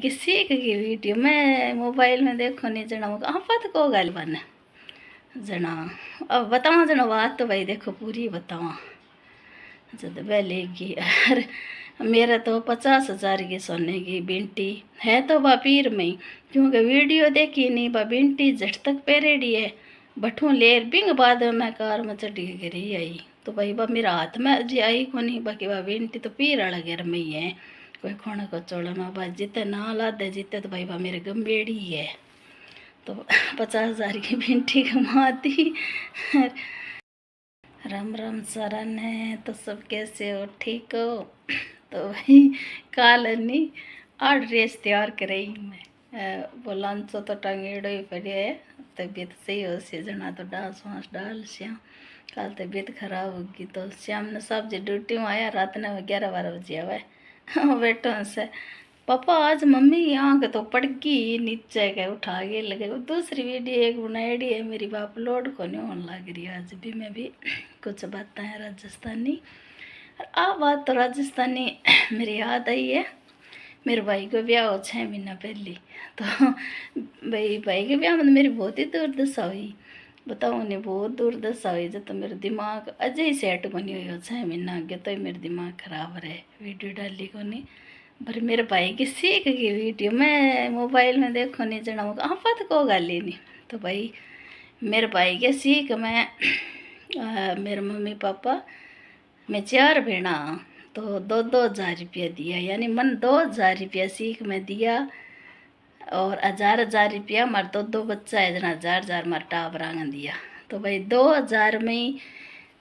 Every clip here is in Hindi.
कि सीख गई वीडियो मैं मोबाइल में देखो नहीं जना आपत को गल बन जना अब बतावा जना बात तो भाई देखो पूरी बतावा जब लेगी अरे मेरा तो 50,000 की सोने की बिंटी है तो बा पीर में ही क्योंकि वीडियो देखी नहीं बा बिंटी झट तक पहरेड़ी है बठू लेर बिंग बाद मैं कार में चढ़ी गिरी आई तो भाई बा मेरा हाथ में अजी आई को नहीं बाकी बा बिंटी तो पीर वाला घर में ही है कोई खोना को चोड़ा में बा जिते ना ला दे जीते तो भाई बा मेरे गंबेड़ी है तो 50,000 की बिंटी कमाती। राम राम सरन है तो सब कैसे हो ठीक हो। तो भाई काल नहीं और ड्रेस तैयार कराई मैं वो लंचो तो टंगेड़ो ही पड़े है तबीयत सही हो सी जना तो डांस वांस डाल श्याम कल तबीयत खराब होगी तो श्याम ने सब्जी ड्यूटी में आया रात ने 11-12 बजे आवा बैठो से पापा आज मम्मी यहाँ के तो पड़ गई नीचे के उठा के लगे दूसरी वीडियो एक बनाई है मेरी बाप लोड को नहीं होने लग रही आज भी मैं भी कुछ बातें हैं राजस्थानी और आ बात तो राजस्थानी मेरी याद आई है मेरे भाई को ब्याह हो 6 महीना पहले तो भाई के ब्याह में मेरी बहुत ही दुर्दशा हुई बताओ उन्हें बहुत दुर्दशा हुई जब तो मेरा दिमाग अजय ही सेट बनी हुई हो 6 महीना आगे तो ही मेरा दिमाग खराब रहे वीडियो डाली को नहीं पर मेरे भाई की सीख गई वीडियो मैं मोबाइल में देखो नहीं जना आपत को गल ही नहीं तो भाई मेरे भाई के सीख मैं मेरे मम्मी पापा मैं 4 भेड़ा तो 2,000 दिया यानी मन 2,000 रुपया सीख में दिया और 1,000 रुपया मारे 2 बच्चा है जना 1,000 मारे टाबरांग दिया तो भाई 2,000 में ही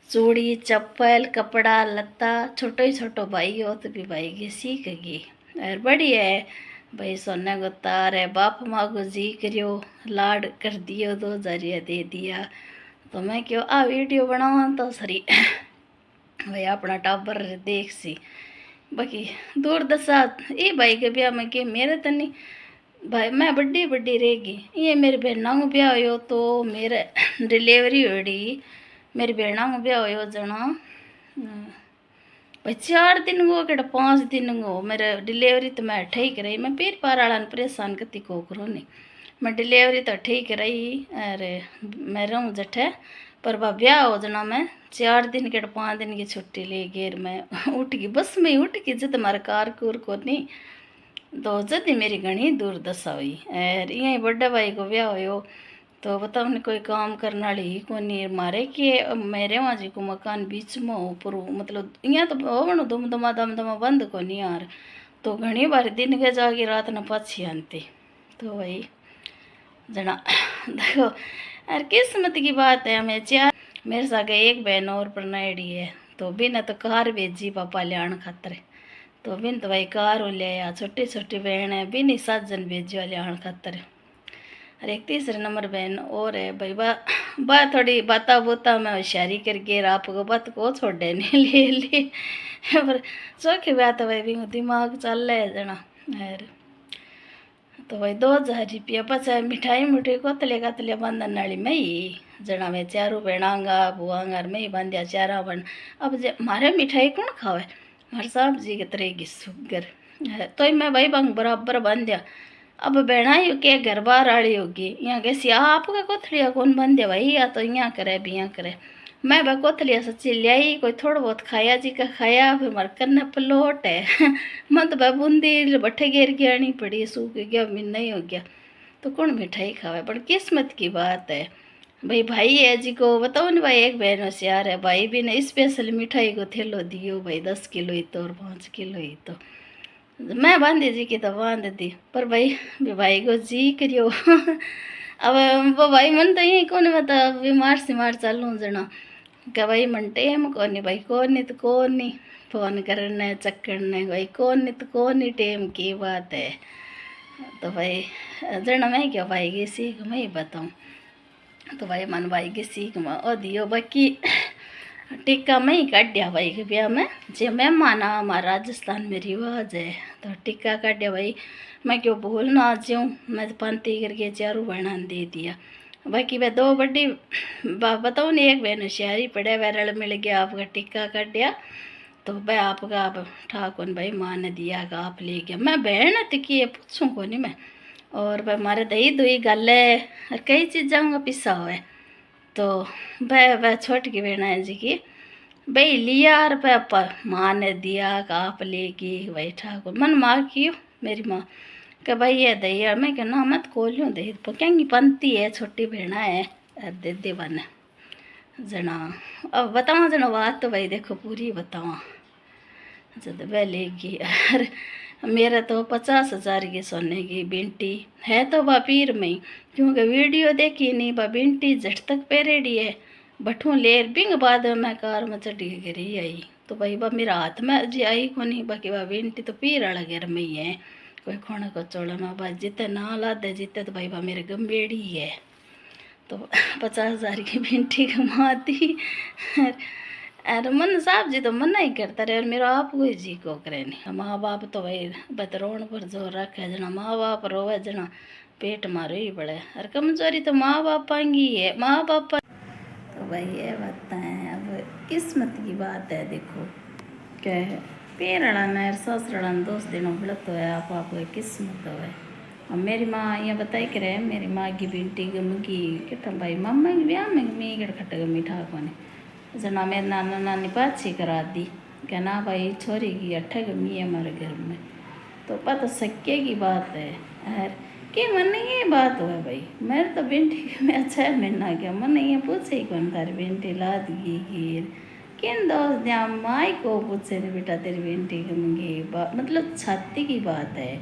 चूड़ी चप्पल कपड़ा लत्ता छोटो ही छोटो भाई हो तो भी भाई की सीख गई और बढ़िया है भाई सोने को तार है बाप माँ को जी करियो लाड कर दियो 2,000 दे दिया तो मैं क्यों आ वीडियो बनावा तो सरी भाई अपना टाबर देख सी बाकी दुर्दशा ये भाई के ब्याह में कि मेरे तो नहीं भाई मैं बड्डी बड्डी रहेगी ये मेरी बहना को ब्याह हो तो मेरे डिलीवरी होड़ी मेरी बहना को ब्याह हो जना भाई 4 दिन गो कि 5 दिन गो मेरे डिलीवरी तो मैं अठे ही कराई मैं पीर पार वाला परेशान कती को करो नहीं मैं डिलीवरी तो अठे ही कराई अरे मैं रहूँ जठे पर बा ब्याह हो जना मैं 4 दिन के 5 दिन की छुट्टी ले गेर मैं उठ गई बस में उठ गई जब मारे कार कूर को नहीं तो जद मेरी घनी दुर्दशा हुई और यहीं बड़े भाई को ब्याह हो तो बताओ ने कोई काम करने वाली कोनी मारे कि मेरे वहाँ जी को मकान बीच में ऊपर मतलब यहाँ तो होवण दम दमा बंद को नहीं यार तो घनी बार दिन के जाके रात न पाछी आती तो भाई जना देखो यार किस्मत की बात है हमें 4 मेरे साथ एक बहन और परनाड़ी है तो बिन तो कार भेजी पापा ले आने खातर तो बिन तो भाई कार ले आया छोटी छोटी बहन है बिन ही साजन भेजो ले आने खातर और एक तीसरे नंबर बहन और है भाई बा थोड़ी बाता बोता मैं होशियारी करके आपको बात को छोड़े नहीं ले पर चौकी बात है भाई भी दिमाग चल रहा है जना और तो भाई 2,000 रुपया पचा मिठाई मिठाई कोतले बांधन वाली मैं ही जना मैं 4 बहनांगा बुआंगा मैं ही बांधिया 4 बन अब मारे मिठाई कौन खावे मारे साहब जी के तरेगी सुगर तो मैं भाई बंग बराबर बांधिया अब बहना ही के घर बार आड़ी होगी यहाँ कैसी आपका कोथलिया कौन बन दिया भाई या तो यहाँ करे भी यहाँ करे मैं भाई कोथलिया सच्ची लियाई कोई थोड़ा बहुत खाया जी का खाया फिर मर करना पलोट है मैं तो भाई बूंदी बट्ठे गिर गया नहीं पड़ी सूख गया मिन नहीं हो गया तो कौन मिठाई खावे पर किस्मत की बात है भाई है जी को बताओ ना भाई एक बहन होशियार है भाई भी ने स्पेशल मिठाई को थैलो दियो भाई 10 किलो ही तो और 5 किलो ही तो मैं बांधी जी की तो बांध दी पर भाई को जी करियो अब वो भाई मन तो यही कौन बता बीमार सिमार चलूँ जना क्या भाई मन टेम कौन भाई कौन नहीं तो कौन नहीं फोन करने चक्करने भाई कौन नहीं तो कौन नहीं टेम की बात है तो भाई जना मैं क्या भाई की सीख मैं ही बताऊँ तो भाई मन भाई की सीख में ओ दियो बाकी टिक्का में ही काटिया भाई के ब्याह में जे मैं माना हमारा राजस्थान में रिवाज है तो टिक्का काटिया भाई मैं क्यों भूल ना आ जाऊँ मैं तो पांती करके 4 बहना दे दिया बाकी वह 2 बड़ी बताओ नहीं एक बहन होशियारी पड़े वह रल मिल गया आपका टिक्का काटिया तो भाई आपका आप ठाकुर भाई माँ ने दिया का आप ले गया मैं बहन तिकी है पूछूँ को नहीं मैं और भाई मारे दही दुई गले और कई चीज़ों का पिस्सा हुआ तो वह छोटी बहना है जी की भाई लिया और भाई माँ ने दिया का आप लेगी भाई ठाकुर मन माँ की मेरी माँ कि भाई ये दही और मैं कहना मत खोलूँ दही कहेंगी पंती है छोटी बहना है दे दे बने जना अब बतावा जना बात तो भाई देखो पूरी बतावा जब वह लेगी और मेरा तो 50,000 की सोने की बिंटी है तो वह पीर में ही क्योंकि वीडियो देखी नहीं वह बिंटी झट तक पहरेड़ी है बठू लेर बिंग बाद मैं कार में चढ़ी गिरी आई तो भाई वह मेरा हाथ में जी आई को नहीं बाकी वह बिंटी तो पीर वाला घर में ही है कोई खोने को चोड़ा में भाई जितने ना लादे जितने तो भाई वह मेरे गंभेड़ी है तो 50,000 की बिंटी कमाती अरे मन साहब जी तो मना ही करता रहे और मेरा आप कोई जी को करे नहीं माँ बाप तो भाई बतरोण पर जोर रखे जना माँ बाप रोवे जना पेट मारो ही पड़े और कमजोरी तो माँ बाप की है माँ बाप तो भाई ये बात है अब किस्मत की बात है देखो क्या है पेरड़ा न ससुरड़ा दोस्त दिनों गलत हो है आप किस्मत हो है और मेरी माँ ये बताई करे मेरी माँ की बेटी गमगी कितना भाई मम्मा की ब्याह में मी गड़ खट गमी ठाक ने जना मेरे नाना नानी पाछी करा दी क्या ना भाई छोरी की अठ गमी है हमारे घर में तो पता सक्के की बात है यार कि मन ये बात हुआ भाई मेरे तो बेटी में अच्छा है महीना गया मन ये पूछे ही कौन तारी बेटी ला दी गिर किन दोस्त दिया माई को पूछे नहीं बेटा तेरी बेटी गमगी मतलब छाती की बात है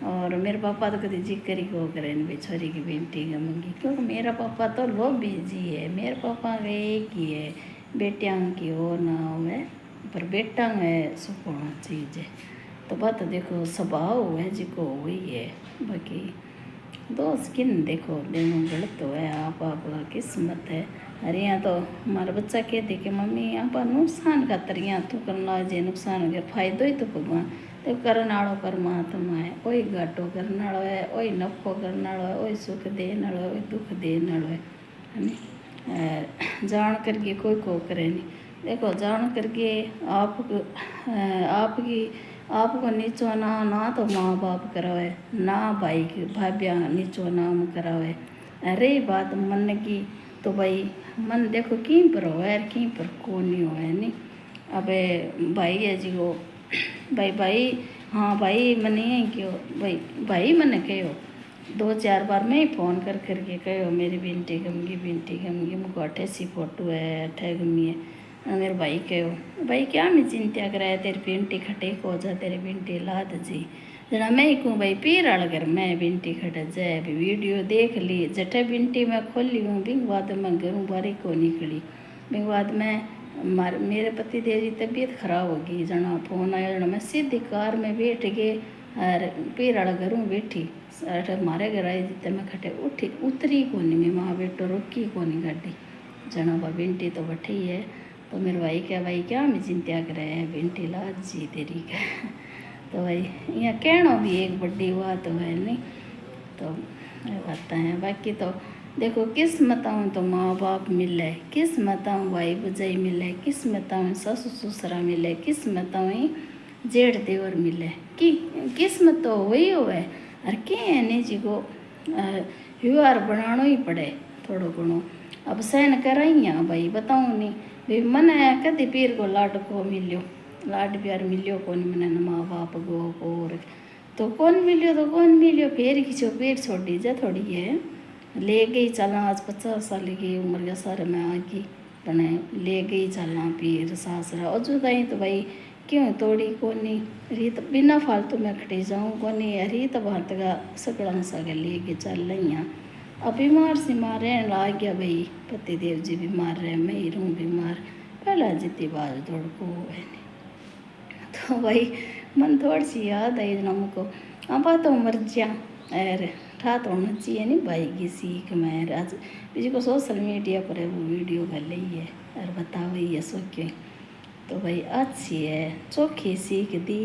और मेरे पापा तो कभी जिक्र ही को करे भाई छोरी की बेटी गमगी क्योंकि मेरा पापा तो लो बिजी है मेरे पापा का एक ही है बेटियां की हो ना हो पर बेटा में सुकून चीज़ है तो बात देखो स्वभाव है जिको हुई है बाकी दोस्त किन देखो दोनों गलत हो है आप किस्मत है अरे यहाँ तो हमारा बच्चा कहते कि मम्मी आप नुकसान खातर यहाँ तू करना जे नुकसान हो गया फायदो ही तो भगवान तो करने वालों परमात्मा है वही घाटो करने वालों है वही नफो करने वालों है वही सुख देने वालों है वही दुख देने वालों है जान करके कोई को करे नहीं देखो जान करके आपको नीचो ना तो माँ बाप करावे ना भाई की भाभ्या नीचो नाम करावे अरे बात मन की तो भाई मन देखो की पर हो यार की पर को नहीं हो है नहीं अबे भाई है जी वो भाई हाँ भाई मैंने क्यों भाई मैंने कहो 2-4 बार मैं ही फ़ोन करके कहो मेरी बिंटी गमगी मुझको 88 फोटो है अठे गमी है मेरे भाई कहो भाई क्या मैं चिंता कराया तेरी बिंटी खटे को जा तेरी बिंटी लाद जी जना मैं ही कहूँ भाई पीर वाला घर मैं बिंटी खट जाए अभी वीडियो देख ली जटे बिंटी मैं खोली हूँ बिंग बाद में घरों बारी को निकली बिंग बाद में मेरे पति देव की तबीयत खराब होगी जना फोन आया जना मैं सीधी कार में बैठ गए और पीर वाला घरों बैठी मारे घर आई जितने मैं खटे उठी उतरी को नहीं मैं वहाँ बैठो रुकी को नहीं गाड़ी जना बा बिंटी तो बैठी है तो मेरे भाई क्या मैं चिंता करे बिंटी लाद जी तेरी का तो भाई यहाँ कहना भी एक बड़ी बात तो है नहीं तो बात है बाकी तो देखो किस्मताओं तो माँ बाप मिले किस्मताओं भाई भजाई मिले किस्मताओं ससु ससुरा मिले किस्मताओं जेठ देवर मिले कि किस्मत तो वही होवे और के नहीं जी को व्यवहार बनाना ही पड़े थोड़ो घणो अब सहन कराइया भाई बताऊँ नहीं भाई मन कदी पीर को लाड को मिलो लाड प्यार मिलियो कौन मैंने माँ बाप गो और तो कौन मिलियो फिर खींचो पेड़ छोड़ी जा थोड़ी है ले गई चलना आज 50 साल की उम्र के सारे में आगी बने ले गई चलना पीर सासरा अजू ताई तो भाई क्यों तोड़ी कोनी रीत बिना फालतू में खड़ी जाऊँ कोनी रीत भात का सकड़ा सगे ले के चल रही हैं अब बीमार से मारे ला गया भाई पति देव जी बीमार रहे मैं ही रहूँ बीमार पहला जितनी बात दौड़ को है तो भाई मन थोड़ी सी याद आई जना मुझको अब तो मर जा अरे ठा तो होना चाहिए नहीं भाई की सीख मैं आज बीजी को सोशल मीडिया पर वो वीडियो कर ली है और बता वही है सो क्यों तो भाई अच्छी है चोखी सीख दी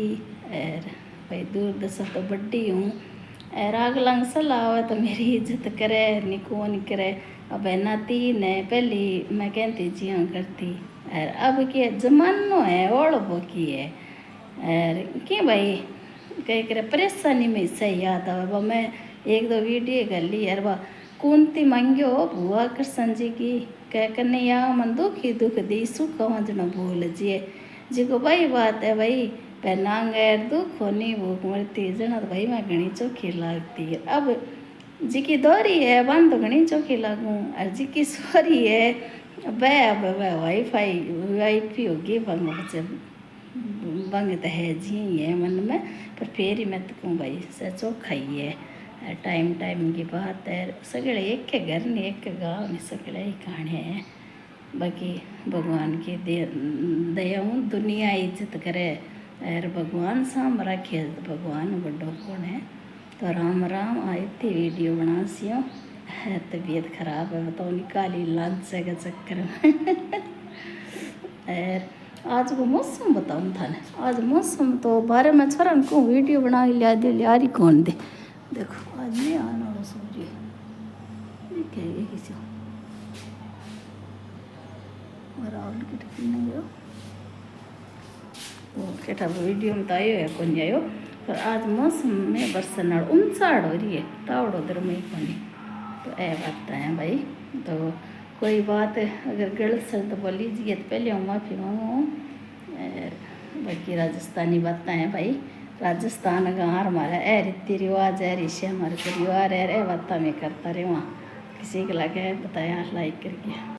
और भाई दूरदर्शन तो बड्डी हूँ और अगला सलाह हो तो मेरी इज्जत करे निको नहीं करे अब नाती ने पहली मैं कहती जी हाँ करती और अब के जमानो है ओढ़ बोकी है और क्यों भाई कई करे परेशानी में सही याद आवे वो मैं एक दो वीडियो कर ली यार वह कुंती मंग्यो भुआ कृष्ण जी की कह कन्हैया मन दुखी दुख दी सुख वंजन भूल जिए जिको भाई बात है भाई पहनांगे दुख होनी भूख मरती जना तो भाई मैं घनी चोखी लागती है अब जिकी दोहरी है वन तो घनी चोखी लागू और जिकी सोरी है वह अब वह वाईफाई वाईफी होगी बंग बच्चे बंग तो है जी है मन में पर फिर ही मैं तो कहूँ भाई से चोखा ही है टाइम टाइम की बात है सगड़े एक के घर नहीं एक के गाँव नहीं सगड़े ही कहानी है बाकी भगवान की दया दुनिया इज्जत करे और भगवान साम रखे भगवान बड़ो कौन है तो राम राम आई थी वीडियो बना सियो तबीयत खराब है बताओ निकाली लंच के चक्कर में और आज को मौसम बताऊँ था ना आज मौसम तो बारे में छोरन को वीडियो बना लिया दे लिया रही कौन दे देखो आज नहीं आना वाला सूर्य देखेंगे किसी राहुल की टिफिन नहीं गयो वो केटा वीडियो में तो आयो है कौन आयो पर आज मौसम में बरसन उमसाड़ हो रही है तावड़ो दर में कोनी तो ए बात है भाई तो कोई बात अगर गलत से तो बोल लीजिए तो पहले हम माफ़ी मांगो बाकी राजस्थानी बातें हैं भाई राजस्थान का हमारा ए रीति रिवाज है ऋषि हमारे परिवार है बातें मैं करता रहे वहाँ किसी को लगे बताया लाइक करके।